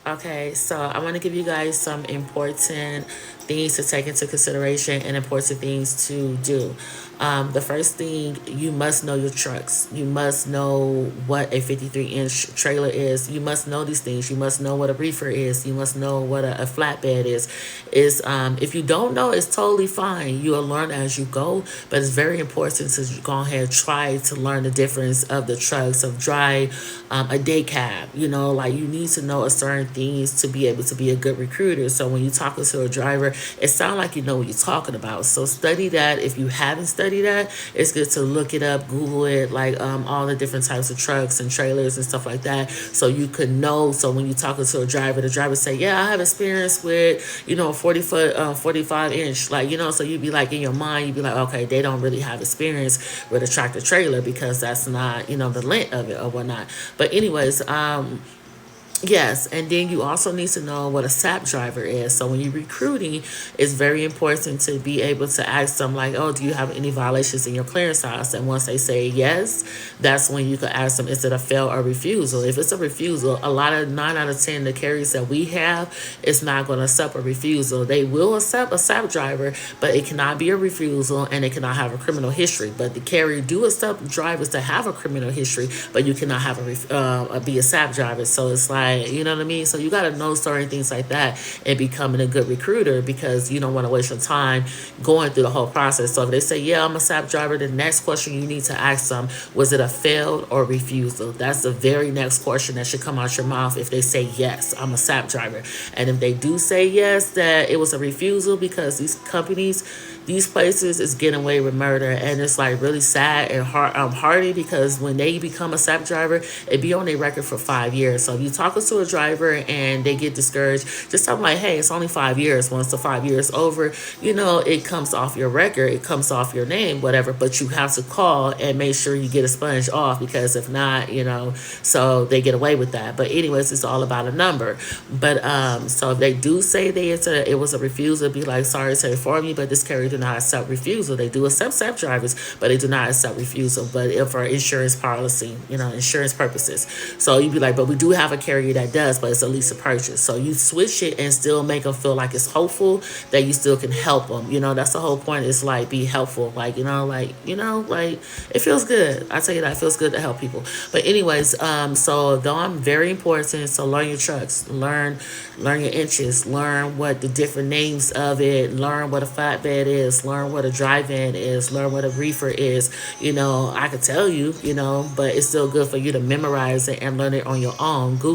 Okay, so I want to give you guys some important things to take into consideration and important things to do. The first thing, you must know your trucks. You must know what a 53-inch trailer is. You must know these things. You must know what a reefer is. You must know what a flatbed is. If you don't know, it's totally fine. You'll learn as you go, but it's very important to go ahead and try to learn the difference of the trucks of dry, a day cab. Like you need to know a certain things to be able to be a good recruiter. So when you're talking to a driver, it sounds like you know what you're talking about. So study that. If you haven't studied that, it's good to look it up, Google it, like all the different types of trucks and trailers and stuff like that, so you could know. So when you're talking to a driver, the driver say, "Yeah, I have experience with a 40 foot, 45 inch." Like so you'd be like in your mind, you'd be like, okay, they don't really have experience with a tractor trailer because that's not the length of it or whatnot. But anyways, yes, and then you also need to know what a SAP driver is. So when you're recruiting, it's very important to be able to ask them like, "Oh, do you have any violations in your clearance house?" And once they say yes, that's when you can ask them, "Is it a fail or refusal?" If it's a refusal, a lot of 9 out of 10 the carriers that we have is not going to accept a refusal. They will accept a SAP driver, but it cannot be a refusal and it cannot have a criminal history. But the carrier do accept drivers that have a criminal history, but you cannot have be a SAP driver. So it's like, you know what I mean? So you got to know certain things like that and becoming a good recruiter, because you don't want to waste your time going through the whole process. So if they say, "Yeah, I'm a SAP driver," the next question you need to ask them, was it a failed or refusal? That's the very next question that should come out your mouth if they say, "Yes, I'm a SAP driver." And if they do say yes, that it was a refusal, because these companies, these places is getting away with murder, and it's like really sad and hardy, because when they become a SAP driver, it be on their record for 5 years. So if you talking to a driver and they get discouraged, just tell them like, "Hey, it's only 5 years. Once the 5 years over, it comes off your record, it comes off your name, whatever. But you have to call and make sure you get a sponge off, because if not, so they get away with that." But anyways, it's all about a number. But so if they do say it was a refusal, be like, "Sorry to inform you, but this carrier do not accept refusal." They do accept SAP drivers, but they do not accept refusal. But if for insurance policy, insurance purposes. So you'd be like, "But we do have a carrier that does, but it's a lease of purchase." So you switch it and still make them feel like it's hopeful, that you still can help them. That's the whole point. Is like be helpful. Like it feels good. I tell you that, it feels good to help people. But anyways, so though I'm very important. So learn your trucks, learn your inches, learn what the different names of it, learn what a flatbed is, learn what a dry van is, learn what a reefer is. I could tell you, but it's still good for you to memorize it and learn it on your own. Google